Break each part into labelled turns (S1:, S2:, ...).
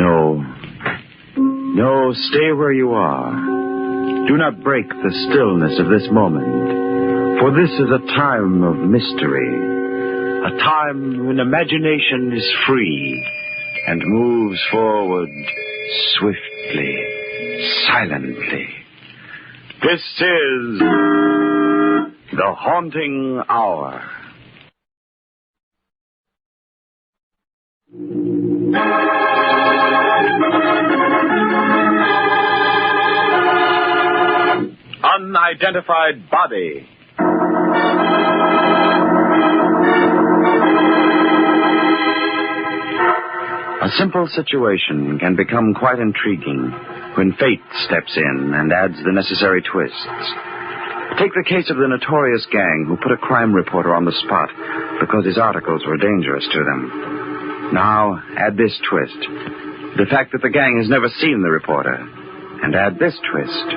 S1: No. No, stay where you are. Do not break the stillness of this moment, for this is a time of mystery, a time when imagination is free and moves forward swiftly, silently. This is The Haunting Hour. Unidentified Body. A simple situation can become quite intriguing when fate steps in and adds the necessary twists. Take the case of the notorious gang who put a crime reporter on the spot because his articles were dangerous to them. Now, add this twist. The fact that the gang has never seen the reporter. And add this twist.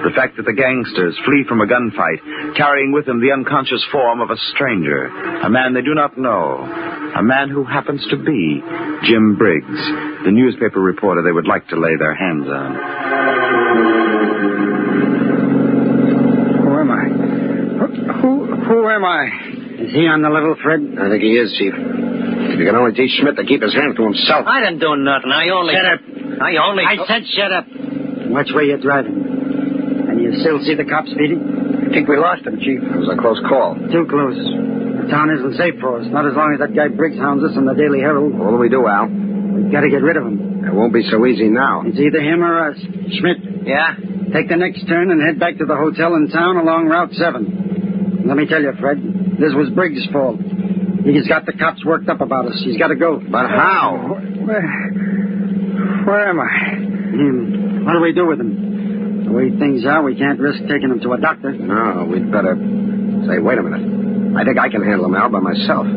S1: The fact that the gangsters flee from a gunfight, carrying with them the unconscious form of a stranger, a man they do not know, a man who happens to be Jim Briggs, the newspaper reporter they would like to lay their hands on.
S2: Who am I? Who am I? Is he on the level, Fred?
S3: I think he is, Chief. If you can only teach Schmidt to keep his hand to himself.
S4: I didn't do nothing.
S2: Shut up.
S4: I
S2: said shut up. Watch where you're driving. And you still see the cops beating?
S3: I think we lost him, Chief. It was a close call.
S2: Too close. The town isn't safe for us. Not as long as that guy Briggs hounds us in the Daily Herald.
S3: What do we do, Al?
S2: We've got to get rid of him.
S3: It won't be so easy now.
S2: It's either him or us. Schmidt.
S4: Yeah?
S2: Take the next turn and head back to the hotel in town along Route 7. Let me tell you, Fred, this was Briggs' fault. He's got the cops worked up about us. He's got to go.
S3: But how?
S2: Where am I? What do we do with him? The way things are, we can't risk taking him to a doctor.
S3: No, we'd better... Say, wait a minute. I think I can handle him, Al, by myself.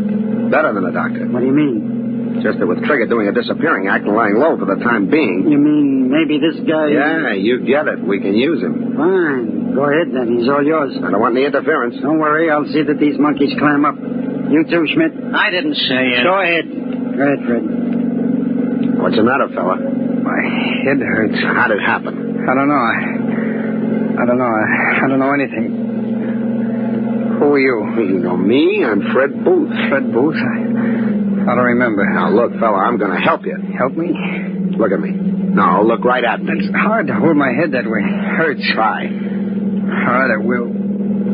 S3: Better than a doctor.
S2: What do you mean?
S3: Just that with Trigger doing a disappearing act and lying low for the time being...
S2: You mean maybe this guy...
S3: Yeah, you get it. We can use him.
S2: Fine. Go ahead, then. He's all yours.
S3: I don't want any interference.
S2: Don't worry. I'll see that these monkeys climb up. You too, Schmidt.
S4: I didn't say it.
S2: Go ahead. Go ahead, Fred.
S3: What's the matter, fella?
S2: My head hurts.
S3: How'd it happen?
S2: I don't know. I don't know anything. Who are you?
S3: You know me? I'm Fred Booth.
S2: Fred Booth? I don't remember.
S3: Now, look, fella, I'm going to help you.
S2: Help me?
S3: Look at me. No, look right at me.
S2: It's hard to hold my head that way. It hurts.
S3: Try.
S2: All right, I will.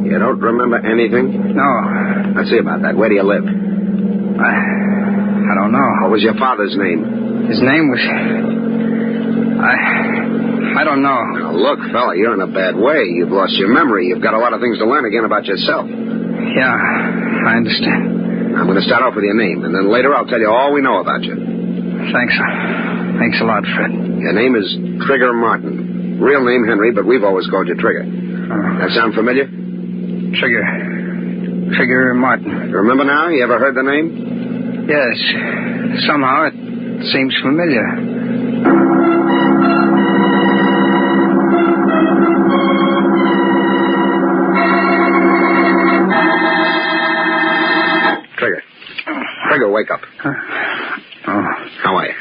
S3: You don't remember anything?
S2: No.
S3: Let's see about that. Where do you live?
S2: I don't know.
S3: What was your father's name?
S2: His name was... I don't know.
S3: Now, look, fella, you're in a bad way. You've lost your memory. You've got a lot of things to learn again about yourself.
S2: Yeah, I understand.
S3: I'm going to start off with your name, and then later I'll tell you all we know about you.
S2: Thanks. Thanks a lot, Fred.
S3: Your name is Trigger Martin. Real name Henry, but we've always called you Trigger. That sound familiar?
S2: Trigger Martin.
S3: Remember now? You ever heard the name?
S2: Yes. Somehow it seems familiar.
S3: Trigger, wake up.
S2: Oh.
S3: How are you?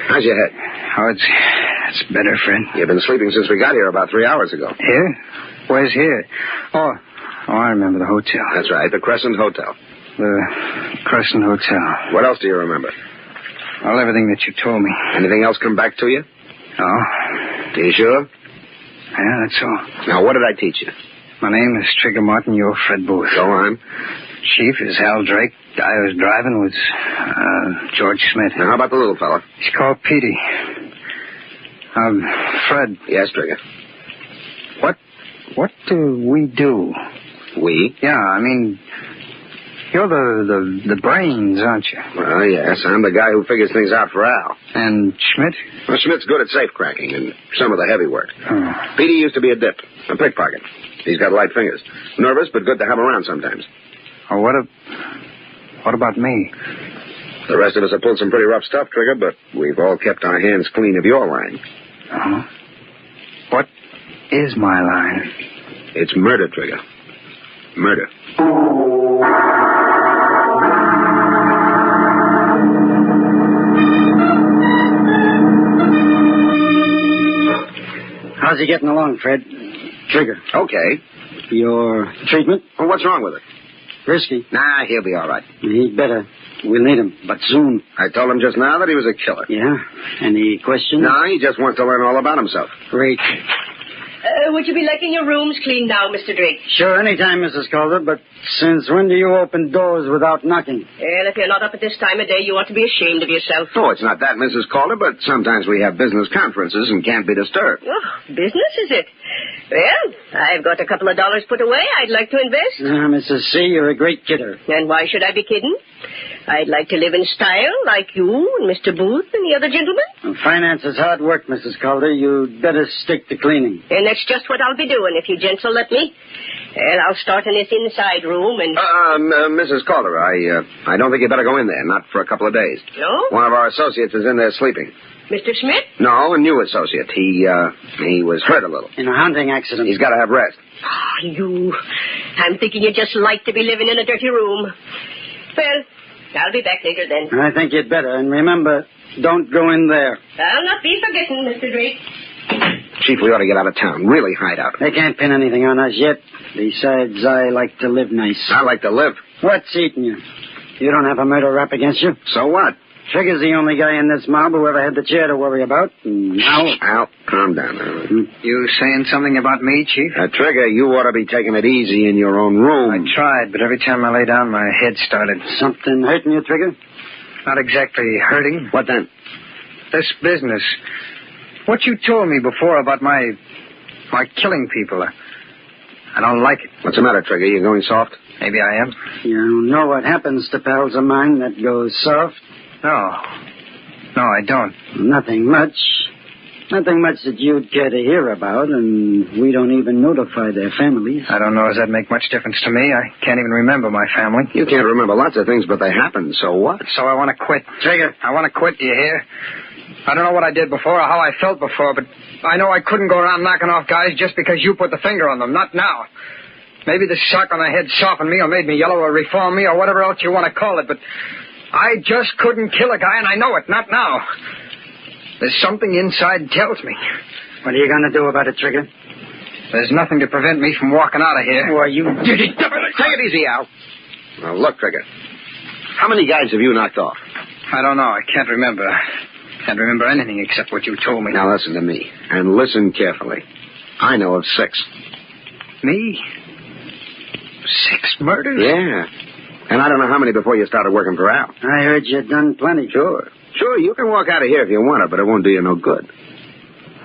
S3: How's your head?
S2: Oh, it's better, Fred.
S3: You've been sleeping since we got here about 3 hours ago.
S2: Here? Where's here? Oh, I remember the hotel.
S3: That's right, the Crescent Hotel.
S2: The Crescent Hotel.
S3: What else do you remember?
S2: Well, everything that you told me.
S3: Anything else come back to you?
S2: No.
S3: Are you sure?
S2: Yeah, that's all.
S3: Now, what did I teach you?
S2: My name is Trigger Martin. You're Fred Booth.
S3: Go on.
S2: Chief is Al Drake. Guy I was driving was George Smith.
S3: Now, how about the little fella?
S2: He's called Petey. Fred.
S3: Yes, Trigger.
S2: What do we do?
S3: We?
S2: Yeah, I mean, you're the brains, aren't you?
S3: Well, yes, I'm the guy who figures things out for Al.
S2: And Schmidt?
S3: Well, Schmidt's good at safe cracking and some of the heavy work.
S2: Oh.
S3: Petey used to be a dip, a pickpocket. He's got light fingers. Nervous, but good to have around sometimes.
S2: Oh, what about me?
S3: The rest of us have pulled some pretty rough stuff, Trigger, but we've all kept our hands clean of your line.
S2: Uh-huh. What is my line?
S3: It's murder, Trigger. Murder.
S2: How's he getting along, Fred? Trigger.
S3: Okay.
S2: Your treatment?
S3: Well, what's wrong with it?
S2: Risky.
S3: Nah, he'll be all right.
S2: He'd better. We'll need him, but soon.
S3: I told him just now that he was a killer.
S2: Yeah? Any questions?
S3: No, he just wants to learn all about himself.
S2: Great.
S5: Would you be liking your rooms cleaned now, Mr. Drake?
S2: Sure, anytime, Mrs. Calder, but since when do you open doors without knocking?
S5: Well, if you're not up at this time of day, you ought to be ashamed of yourself.
S3: Oh, it's not that, Mrs. Calder, but sometimes we have business conferences and can't be disturbed.
S5: Oh, business, is it? Well, I've got a couple of dollars put away I'd like to invest.
S2: Mrs. C., you're a great kidder.
S5: And why should I be kidding? I'd like to live in style like you and Mr. Booth and the other gentlemen.
S2: Well, finance is hard work, Mrs. Calder. You'd better stick to cleaning.
S5: And that's just what I'll be doing if you gents will let me. And I'll start in this inside room and...
S3: Mrs. Calder, I don't think you better go in there, not for a couple of days.
S5: No?
S3: One of our associates is in there sleeping.
S5: Mr. Smith?
S3: No, a new associate. He was hurt a little.
S2: In a hunting accident.
S3: He's got to have rest.
S5: Oh, you. I'm thinking you'd just like to be living in a dirty room. Well, I'll be back later then.
S2: I think you'd better. And remember, don't go in there.
S5: I'll not be forgetting, Mr. Drake.
S3: Chief, we ought to get out of town. Really hide out.
S2: They can't pin anything on us yet. Besides, I like to live nice.
S3: I like to live.
S2: What's eating you? You don't have a murder rap against you?
S3: So what?
S2: Trigger's the only guy in this mob who ever had the chair to worry about. Now...
S3: Al, calm down now.
S4: You saying something about me, Chief?
S3: Trigger, you ought to be taking it easy in your own room.
S4: I tried, but every time I lay down, my head started.
S2: Something hurting you, Trigger?
S4: Not exactly hurting.
S3: What then?
S4: This business. What you told me before about my killing people. I don't like it.
S3: What's the matter, Trigger? You going soft?
S4: Maybe I am.
S2: You know what happens to pals of mine that goes soft?
S4: No, I don't.
S2: Nothing much. Nothing much that you'd care to hear about, and we don't even notify their families.
S4: I don't know does that make much difference to me. I can't even remember my family.
S3: You can't remember lots of things, but they happened, so what?
S4: So I want to quit.
S2: Trigger.
S4: I want to quit, do you hear? I don't know what I did before or how I felt before, but I know I couldn't go around knocking off guys just because you put the finger on them. Not now. Maybe the shock on the head softened me or made me yellow or reformed me or whatever else you want to call it, but I just couldn't kill a guy, and I know it. Not now. There's something inside tells me.
S2: What are you going to do about it, Trigger?
S4: There's nothing to prevent me from walking out of here.
S2: Why, you did it.
S3: Take it easy, Al. Now, look, Trigger. How many guys have you knocked off?
S4: I don't know. I can't remember. Can't remember anything except what you told me.
S3: Now, listen to me, and listen carefully. I know of 6.
S4: Me? 6 murders?
S3: Yeah. And I don't know how many before you started working for Al.
S2: I heard you'd done plenty.
S3: Sure, you can walk out of here if you want to, but it won't do you no good.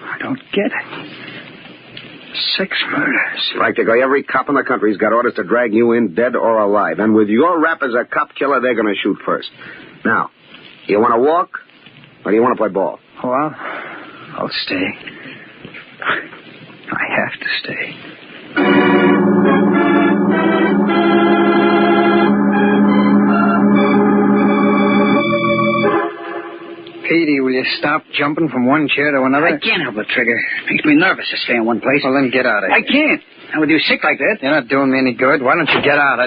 S4: I don't get it. 6 murders.
S3: Practically every cop in the country's got orders to drag you in dead or alive. And with your rap as a cop killer, they're going to shoot first. Now, you want to walk, or do you want to play ball?
S4: Well, I'll stay. I have to stay. Petey, will you stop jumping from one chair to another?
S6: I can't help it, Trigger. Makes me nervous to stay in one place.
S4: Well, then get out of here.
S6: I can't. Not with you sick like that.
S4: You're not doing me any good. Why don't you get out?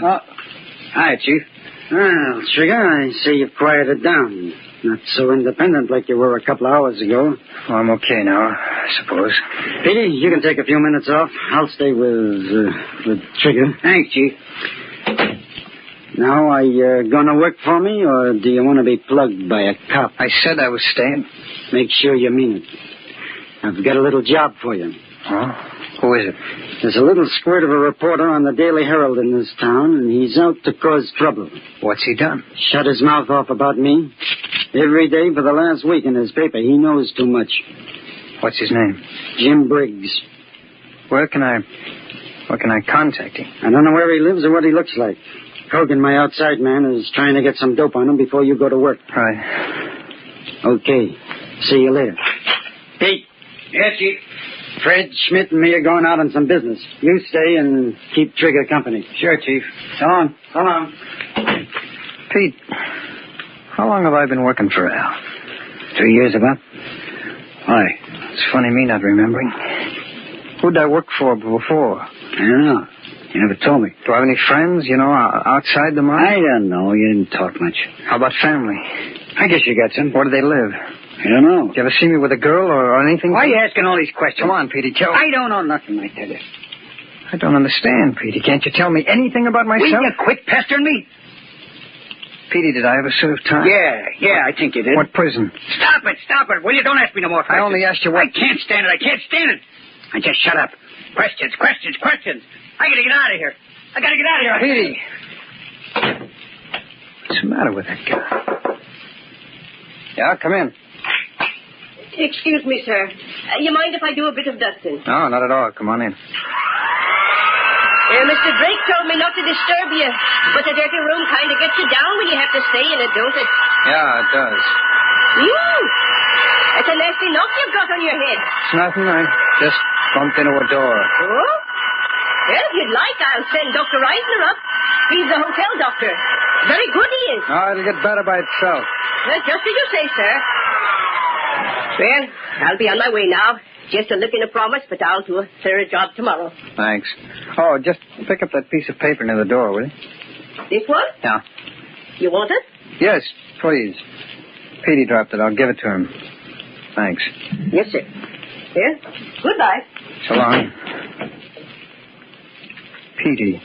S6: Hi, Chief.
S2: Well, Trigger, I see you've quieted down. Not so independent like you were a couple of hours ago.
S4: Well, I'm okay now, I suppose.
S2: Petey, you can take a few minutes off. I'll stay with Trigger.
S6: Thanks, Chief.
S2: Now, are you going to work for me, or do you want to be plugged by a cop?
S4: I said I was staying.
S2: Make sure you mean it. I've got a little job for you.
S4: Huh? Who is it?
S2: There's a little squirt of a reporter on the Daily Herald in this town, and he's out to cause trouble.
S4: What's he done?
S2: Shut his mouth off about me. Every day for the last week in his paper. He knows too much.
S4: What's his name?
S2: Jim Briggs.
S4: Where can I contact him?
S2: I don't know where he lives or what he looks like. Hogan, my outside man, is trying to get some dope on him before you go to work.
S4: Right.
S2: Okay. See you later. Pete.
S6: Yes, Chief.
S2: Fred, Schmidt, and me are going out on some business. You stay and keep Trigger company.
S6: Sure, Chief.
S2: So long. So long.
S4: Pete, how long have I been working for Al?
S6: 3 years about. Why?
S4: It's funny me not remembering. Who'd I work for before?
S2: I don't know.
S6: You never told me.
S4: Do I have any friends, outside the mine?
S6: I don't know. You didn't talk much.
S4: How about family?
S6: I guess you got some.
S4: Where do they live?
S6: I don't know.
S4: Did you ever see me with a girl or anything?
S6: Why are you asking all these questions?
S4: Come on, Petey, tell
S6: I don't know nothing, I tell you.
S4: I don't understand, Petey. Can't you tell me anything about myself?
S6: Will you quit pestering me?
S4: Petey, did I ever serve time?
S6: Yeah, I think you did.
S4: What prison?
S6: Stop it. Will you? Don't ask me no more questions.
S4: I only asked you what...
S6: I can't stand it. I just shut up. Questions. I gotta get out of here.
S4: Petey! What's the matter with that guy? Yeah, come in.
S5: Excuse me, sir. You mind if I do a bit of dusting?
S4: No, not at all. Come on in.
S5: Mr. Drake told me not to disturb you, but the dirty room kind of gets you down when you have to stay in it, don't it?
S4: Yeah, it does.
S5: It's a nasty knock you've got on your head.
S4: It's nothing. I just bumped into a door.
S5: Oh? Well, if you'd like, I'll send Dr. Reisner up. He's the hotel doctor. Very good he is.
S4: No, it'll get better by itself.
S5: Well, just as you say, sir. Well, I'll be on my way now. Just a lick and a promise, but I'll do a thorough job tomorrow.
S4: Thanks. Oh, just pick up that piece of paper near the door, will you?
S5: This one?
S4: Yeah.
S5: You want it?
S4: Yes, please. Petey dropped it. I'll give it to him. Thanks.
S5: Yes, sir. Here. Goodbye.
S4: So long. Petey,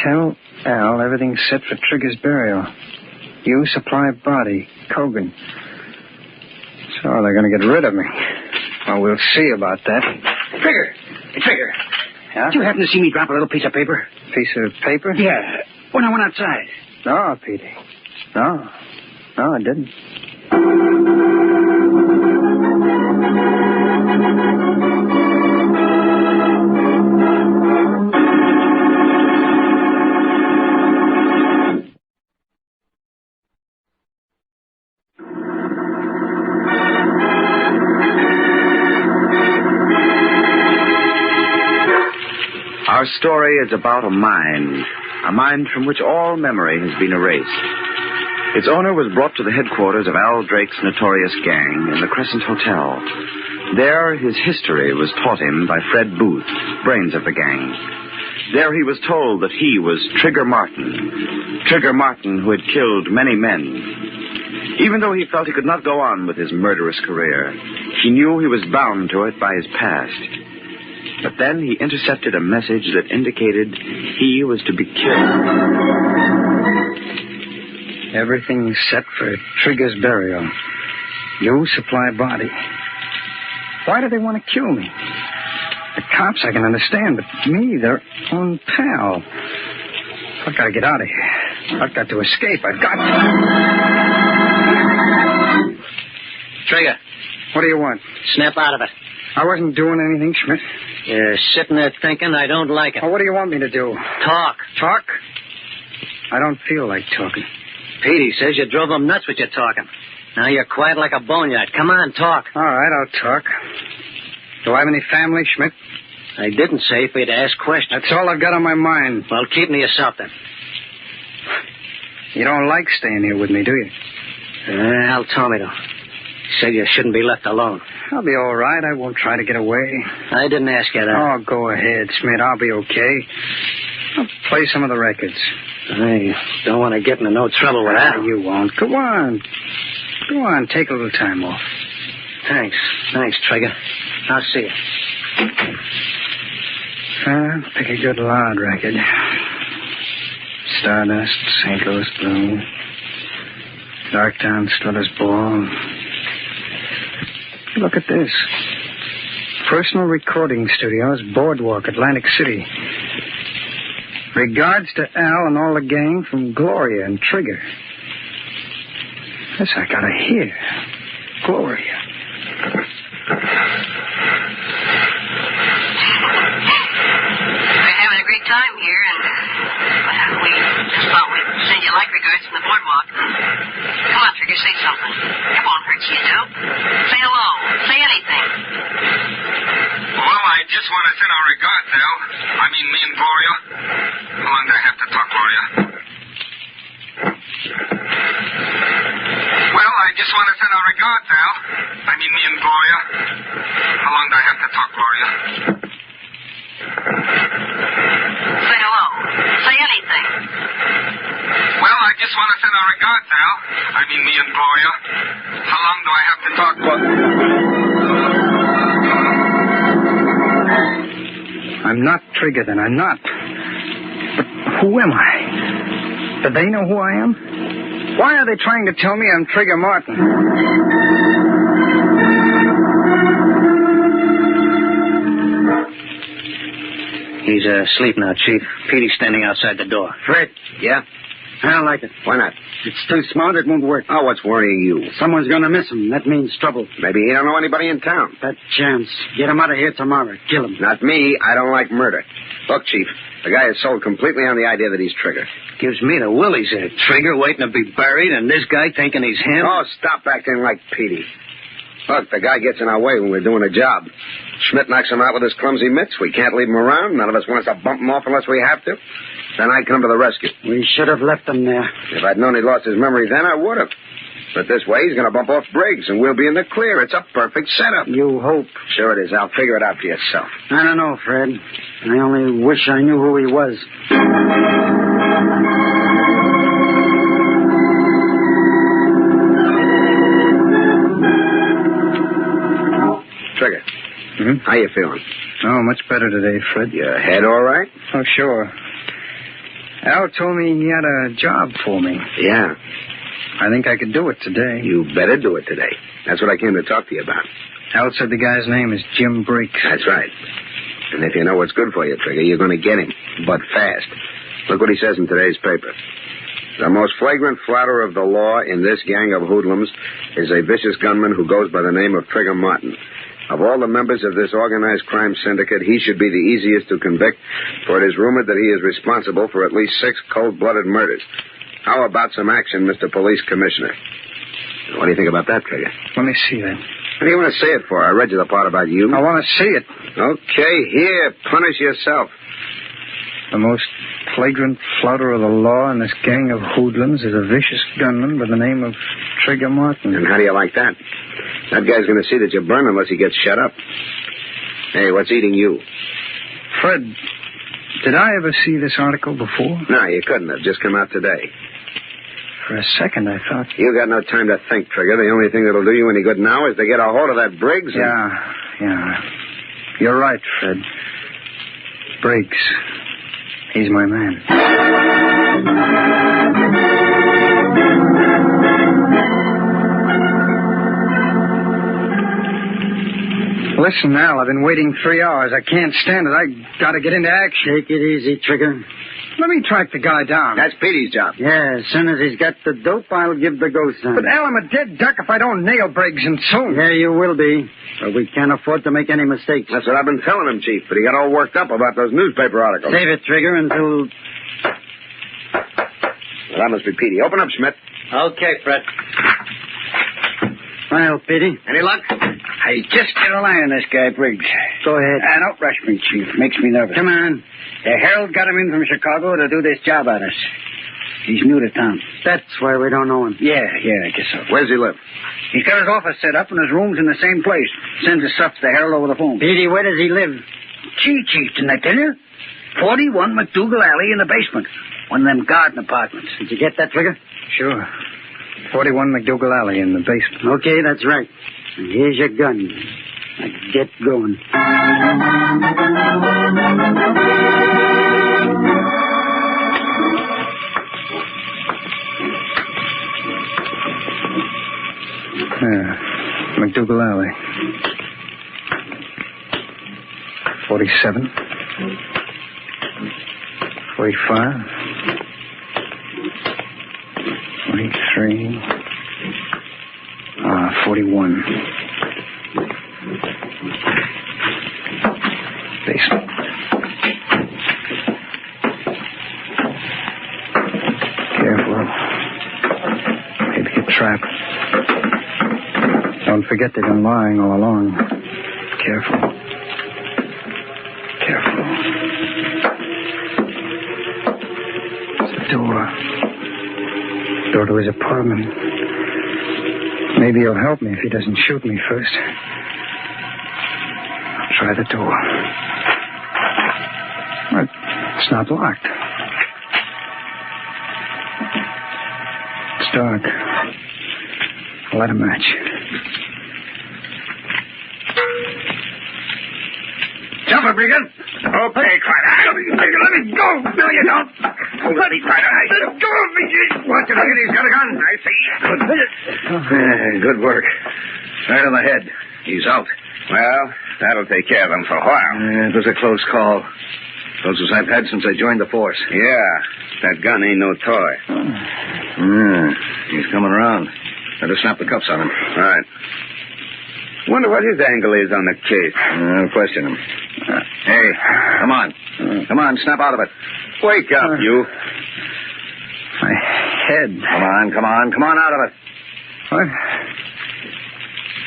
S4: tell Al everything's set for Trigger's burial. You supply body, Kogan. So they're going to get rid of me. Well, we'll see about that.
S6: Trigger.
S4: Yeah?
S6: Did you happen to see me drop a little piece of paper?
S4: Piece of paper?
S6: Yeah, when I went outside.
S4: No, Petey. No, I didn't.
S1: Our story is about a mine from which all memory has been erased. Its owner was brought to the headquarters of Al Drake's notorious gang in the Crescent Hotel. There, his history was taught him by Fred Booth, brains of the gang. There he was told that he was Trigger Martin who had killed many men. Even though he felt he could not go on with his murderous career, he knew he was bound to it by his past. But then he intercepted a message that indicated he was to be killed.
S4: Everything's set for Trigger's burial. You supply body. Why do they want to kill me? The cops I can understand, but me, their own pal. I've got to get out of here. I've got to escape. I've got to.
S7: Trigger.
S4: What do you want?
S7: Snap out of it.
S4: I wasn't doing anything, Schmidt.
S7: You're sitting there thinking I don't like it.
S4: Well, what do you want me to do?
S7: Talk.
S4: Talk? I don't feel like talking.
S7: Petey says you drove him nuts with your talking. Now you're quiet like a boneyard. Come on, talk.
S4: All right, I'll talk. Do I have any family, Schmidt?
S7: I didn't say for you to ask questions.
S4: That's all I've got on my mind.
S7: Well, keep me yourself then.
S4: You don't like staying here with me, do you?
S7: Al told me to. He said you shouldn't be left alone.
S4: I'll be all right. I won't try to get away.
S7: I didn't ask you that.
S4: Oh, go ahead, Schmidt. I'll be okay. I'll play some of the records.
S7: I don't want to get into no trouble with that.
S4: You won't. Go on. Go on. Take a little time off.
S7: Thanks, Trigger. I'll see you.
S4: Pick a good loud record. Stardust, St. Louis Blue, Darktown, Strutter's Ball. Look at this. Personal Recording Studios, Boardwalk, Atlantic City. Regards to Al and all the gang from Gloria and Trigger. This I gotta hear. Gloria.
S8: We're having a great time here, and we just thought we'd send you like regards from the boardwalk. Come on, Trigger, say something. It won't hurt you to. Say hello. Say anything.
S9: Well, I just want to send our regards, Al. I mean, me and Gloria. How long do I have to talk, Gloria? Well, I just want to send our regards, Al. I mean, me and Gloria. How long do I have to talk, Gloria? mean me and Gloria. How long do I have to talk for?
S4: I'm not Trigger, then. I'm not. But who am I? Do they know who I am? Why are they trying to tell me I'm Trigger Martin?
S7: He's asleep now, Chief. Petey's standing outside the door.
S2: Fred,
S3: Yeah?
S2: I don't like it.
S3: Why not?
S2: It's too smart. It won't work.
S3: Oh, what's worrying you?
S2: Someone's going to miss him. That means trouble.
S3: Maybe he don't know anybody in town.
S2: That chance. Get him out of here tomorrow. Kill him.
S3: Not me. I don't like murder. Look, Chief, the guy is sold completely on the idea that he's Trigger.
S7: Gives me the willies there. Trigger waiting to be buried, and this guy thinking he's him.
S3: Oh, stop acting like Petey. Look, the guy gets in our way when we're doing a job. Schmidt knocks him out with his clumsy mitts. We can't leave him around. None of us wants to bump him off unless we have to. Then I come to the rescue.
S2: We should have left him there.
S3: If I'd known he'd lost his memory then, I would have. But this way, he's going to bump off Briggs, and we'll be in the clear. It's a perfect setup.
S2: You hope.
S3: Sure it is. I'll figure it out for yourself.
S2: I don't know, Fred. I only wish I knew who he was.
S3: Trigger.
S4: Hmm?
S3: How you feeling?
S4: Oh, much better today, Fred.
S3: Your head all right?
S4: Oh, sure. Al told me he had a job for me.
S3: Yeah.
S4: I think I could do it today.
S3: You better do it today. That's what I came to talk to you about.
S4: Al said the guy's name is Jim Briggs.
S3: That's right. And if you know what's good for you, Trigger, you're going to get him. But fast. Look what he says in today's paper. The most flagrant flouter of the law in this gang of hoodlums is a vicious gunman who goes by the name of Trigger Martin. Of all the members of this organized crime syndicate, he should be the easiest to convict, for it is rumored that he is responsible for at least 6 cold-blooded murders. How about some action, Mr. Police Commissioner? What do you think about that, Trigger?
S4: Let me see that.
S3: What do you want to say it for? I read you the part about you.
S4: I want to see it.
S3: Okay, here, punish yourself.
S4: The most flagrant flouter of the law in this gang of hoodlums is a vicious gunman by the name of Trigger Martin.
S3: And how do you like that? That guy's going to see that you burn unless he gets shut up. Hey, what's eating you?
S4: Fred, did I ever see this article before?
S3: No, you couldn't have. Just come out today.
S4: For a second, I thought...
S3: You got no time to think, Trigger. The only thing that'll do you any good now is to get a hold of that Briggs and...
S4: Yeah. You're right, Fred. Briggs. He's my man. Listen, Al, I've been waiting 3 hours. I can't stand it. I gotta get into action.
S2: Take it easy, Trigger.
S4: Let me track the guy down.
S3: That's Petey's job.
S2: Yeah, as soon as he's got the dope, I'll give the go sign.
S4: But, Al, I'm a dead duck if I don't nail Briggs, and soon.
S2: Yeah, you will be. But we can't afford to make any mistakes.
S3: That's what I've been telling him, Chief, but he got all worked up about those newspaper articles.
S2: Save it, Trigger, until...
S3: Well, that must be Petey. Open up, Schmidt.
S7: Okay, Fred.
S2: Well, Petey.
S3: Any luck?
S6: I just get a line on this guy, Briggs.
S2: Go ahead.
S6: Don't rush me, Chief. Makes me nervous.
S2: Come on.
S6: The Herald got him in from Chicago to do this job on us. He's new to town.
S2: That's why we don't know him.
S6: Yeah, I guess so.
S3: Where's he live?
S6: He's got his office set up and his room's in the same place. Sends his stuff to the Herald over the phone.
S2: Petey, where does he live?
S6: Gee, Chief, didn't I tell you? 41 McDougal Alley in the basement. One of them garden apartments.
S2: Did you get that, Trigger?
S4: Sure. 41 McDougal Alley in the basement.
S2: Okay, that's right. And here's your gun. Now get going.
S4: McDougal Alley. 47. 45. 43. 41. Basement. Careful. Maybe a trap. Don't forget they've been lying all along. Careful. It's the door. Door to his apartment. Maybe he'll help me if he doesn't shoot me first. I'll try the door. But it's not locked. It's dark. Light a match.
S6: Jump it, Brigand.
S3: Okay, Crider.
S6: Let me go. No, you don't.
S3: Let me, Crider.
S6: Let go of me.
S3: Watch it, Brigand. He's got a gun. I see. Good work. Right on the head. He's out. Well, that'll take care of him for a while. It was a close call. Closest I've had since I joined the force. Yeah. That gun ain't no toy. He's coming around. Better snap the cuffs on him. All right. Wonder what his angle is on the case. I'll question him. Hey, come on. Come on, snap out of it. Wake up, you.
S4: My head.
S3: Come on out of it.
S4: What?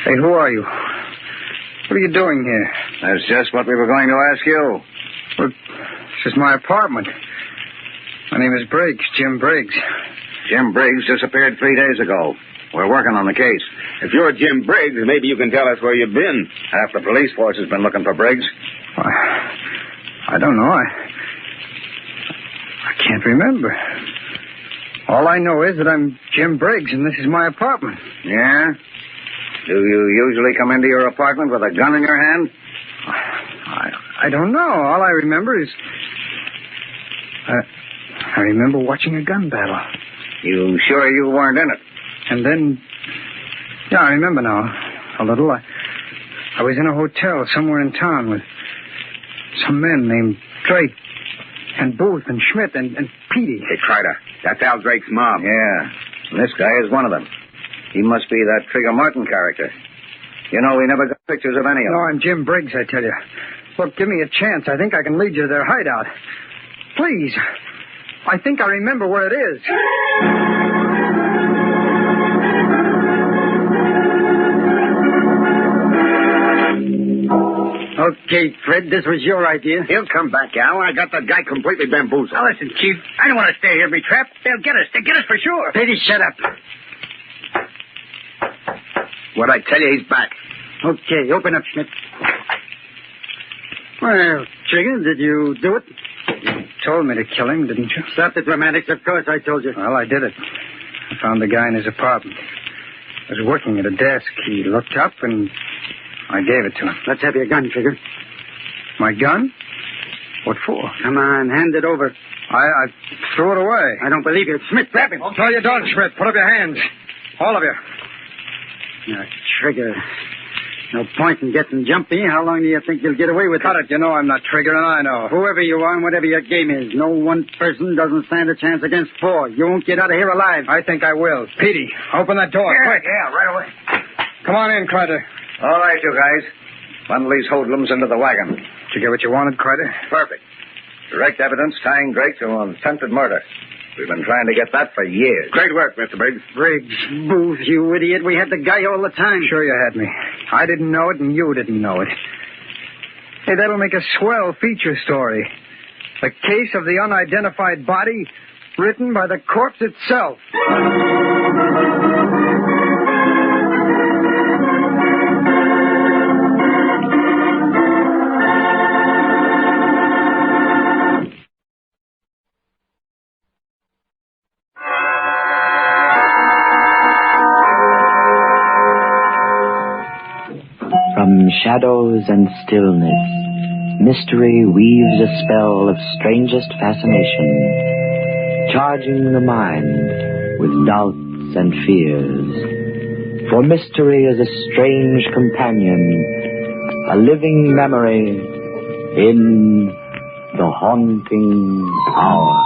S4: Hey, who are you? What are you doing here?
S3: That's just what we were going to ask you.
S4: Well, this is my apartment. My name is Briggs, Jim Briggs.
S3: Jim Briggs disappeared 3 days ago. We're working on the case. If you're Jim Briggs, maybe you can tell us where you've been. Half the police force has been looking for Briggs.
S4: I don't know. I can't remember. All I know is that I'm Jim Briggs, and this is my apartment.
S3: Yeah? Do you usually come into your apartment with a gun in your hand?
S4: I don't know. All I remember is... I remember watching a gun battle.
S3: You sure you weren't in it?
S4: And then... Yeah, I remember now. A little. I was in a hotel somewhere in town with some men named Drake and Booth and Schmidt and Petey.
S3: Hey, Crider, that's Al Drake's mom. Yeah, and this guy is one of them. He must be that Trigger Martin character. You know, we never got pictures of any of them.
S4: No, I'm Jim Briggs, I tell you. Look, give me a chance. I think I can lead you to their hideout. Please. I think I remember where it is.
S2: Okay, Fred, this was your idea.
S3: He'll come back, Al. I got that guy completely bamboozled.
S6: Now, listen, Chief. I don't want to stay here and be trapped. They'll get us. They'll get us for sure.
S2: Petey, shut up.
S3: What'd I tell you? He's back.
S2: Okay, open up, Schmidt. Well, Trigger, did you do it?
S4: You told me to kill him, didn't you?
S2: Stop the dramatics. Of course I told you.
S4: Well, I did it. I found the guy in his apartment. I was working at a desk. He looked up, and I gave it to him.
S2: Let's have your gun, Trigger.
S4: My gun? What for?
S2: Come on, hand it over.
S4: I threw it away.
S2: I don't believe you. Schmidt, grab him.
S4: No, you don't, Schmidt. Put up your hands. All of you.
S2: Now, Trigger, no point in getting jumpy. How long do you think you'll get away with
S4: Cut it. You know I'm not Trigger, and I know.
S2: Whoever you are and whatever your game is, no one person doesn't stand a chance against four. You won't get out of here alive.
S4: I think I will. Petey, open that door, quick.
S6: Yeah, right away.
S4: Come on in, Crider.
S3: All right, you guys. Bundle these hoodlums into the wagon.
S4: Did you get what you wanted, Crider?
S3: Perfect. Direct evidence tying Drake to an attempted murder. We've been trying to get that for years. Great work, Mr. Briggs.
S2: Briggs, Booth, you idiot. We had the guy all the time.
S4: Sure you had me. I didn't know it, and you didn't know it. Hey, that'll make a swell feature story. The case of the unidentified body, written by the corpse itself.
S10: From shadows and stillness, mystery weaves a spell of strangest fascination, charging the mind with doubts and fears. For mystery is a strange companion, a living memory in the haunting hour.